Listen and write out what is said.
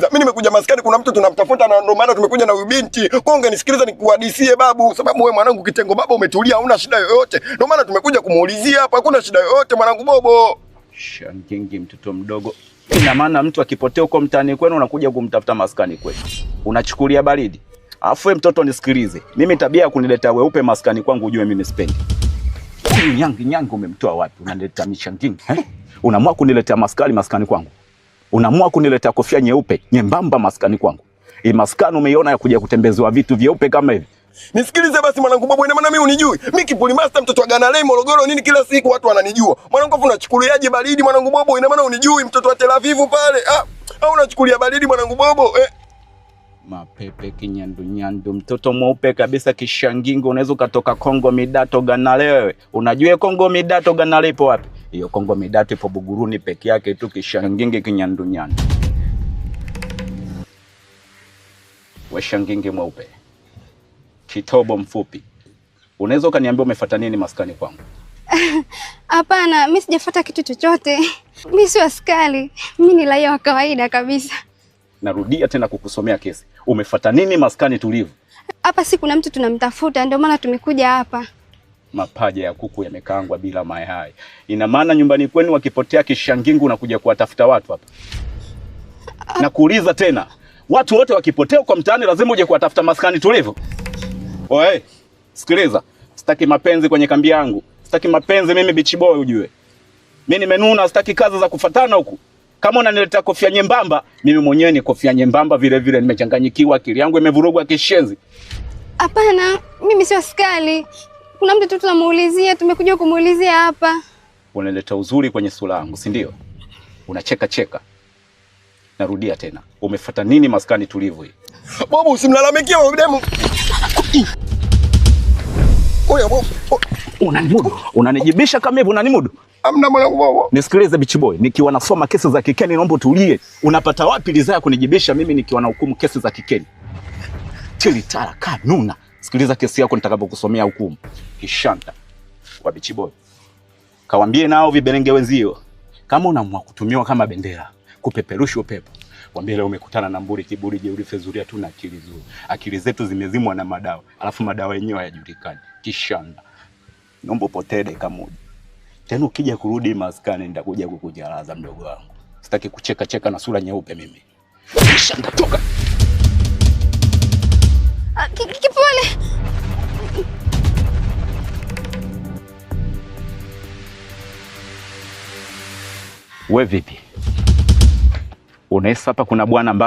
Mimi nimekuja maskani, kuna mtu tunamtafuta na ndio maana tumekuja na huyu binti. Kwa ungenisikiliza nikuhadisie babu, sababu wewe mwanangu kitengo baba umetulia, hauna shida yoyote. Ndio maana tumekuja kumuulizia hapa, hakuna shida yoyote mwanangu Bobo. Shangingi mtoto mdogo. Ina maana mtu akipotea huko mtaani kwenu unakuja kumtafuta maskani kwetu. Unachukulia baridi. Alafu wewe mtoto nisikilize. Mimi tabia ya kuniletea weupe maskani kwangu ujue mimi sipendi. Huyu nyangi umemtoa wapi? Unaniletea mishangingi. Unaamua kuniletea maskani kwangu. Unaamua kuniletea kofia nyeupe nyembamba maskani kwangu. Hii maskani umeiona ya kuja kutembezwa vitu vyeupe kama hivi. Nisikilize basi mwanangu Bobo, ina maana mimi unijui? Mimi Kipuli Master mtoto wa Ganalei Morogoro nini kila siku watu wananijua. Mwanangu afu unachukuliaje baridi mwanangu Bobo? Ina maana unijui mtoto wa Tel Aviv pale? Au unachukulia baridi mwanangu Bobo? Mapepe kinyandu mtoto mweupe kabisa kishangingo, unaweza ukatoka Kongo Midato Ganalei wewe. Unajua Kongo Midato Ganalei ipo wapi? Hiyo Kongo Midato ipo Buguruni peke yake tu, kishangingi kinyandu. Washangingi mweupe. Kitobo mfupi. Unaweza ukaniambia umefuata nini maskani kwangu? Hapana, mimi sijafuata kitu chochote. Mimi si askari. Mimi ni raia wa kawaida kabisa. Narudia tena kukusomea kesi. Umefuata nini maskani tulivu? Hapa si kuna mtu tunamtafuta, ndio maana tumekuja hapa. Mapaja ya kuku yamekaangwa bila mayai. Ina maana nyumbani kwenu wakipotea kishangingu unakuja kuwatafuta watu hapa? Nakuuliza tena. Watu wote wakipotea kwa mtaani lazima uje kuwatafuta maskani tulivu? Oe, sikiliza. Sitaki mapenzi kwenye kambi yangu. Sitaki mapenzi mimi bichi boy ujue. Mimi nimenuna, sitaki kazi za kufatana huku. Kama unaniletea kofia nyembamba, mimi mwenyewe ni kofia nyembamba vile vile, nimechanganyikiwa, akili yangu imevurugwa kishenzi. Hapana, mimi si askari. Kuna mtu tu tunamuulizia, tumekuja kumuulizia hapa. Unaleta uzuri kwenye sura yangu, si ndio? Unacheka. Narudia tena. Umefuata nini maskani tulivu hii? Bobo usimlalamikie wewe demu. Oya Bobo. Unanimudu. Unanijibisha kama hivi unanimudu? Amna mwanangu Bobo. Nisikilize bichi boy, nikiwa nasoma kesi za kikeni naomba utulie. Unapata wapi ridhaa kunijibisha mimi nikiwa na hukumu kesi za kikeni? Tilitara kanuna. Sikiliza kesi yako nitakapokusomea hukumu. Kishanta kwa bichi boy. Kawaambie nao viberenge wenzio. Kama unaamua kutumiwa kama bendera, kupeperusha upepo. Mwambie leo umekutana na mburi kiburi jeuri fezuria tu na akili nzuri. Akili zetu zimezimwa na madawa. Alafu madawa yenyewe hayajulikani. Kishanda. Naomba upotee dakika moja. Tena ukija kurudi maskani nitakuja kukujalaza mdogo wangu. Sitaki kucheka na sura nyeupe mimi. Kishanda toka. Kipole. Wewe vipi? Unahisi hapa kuna bwana ambaye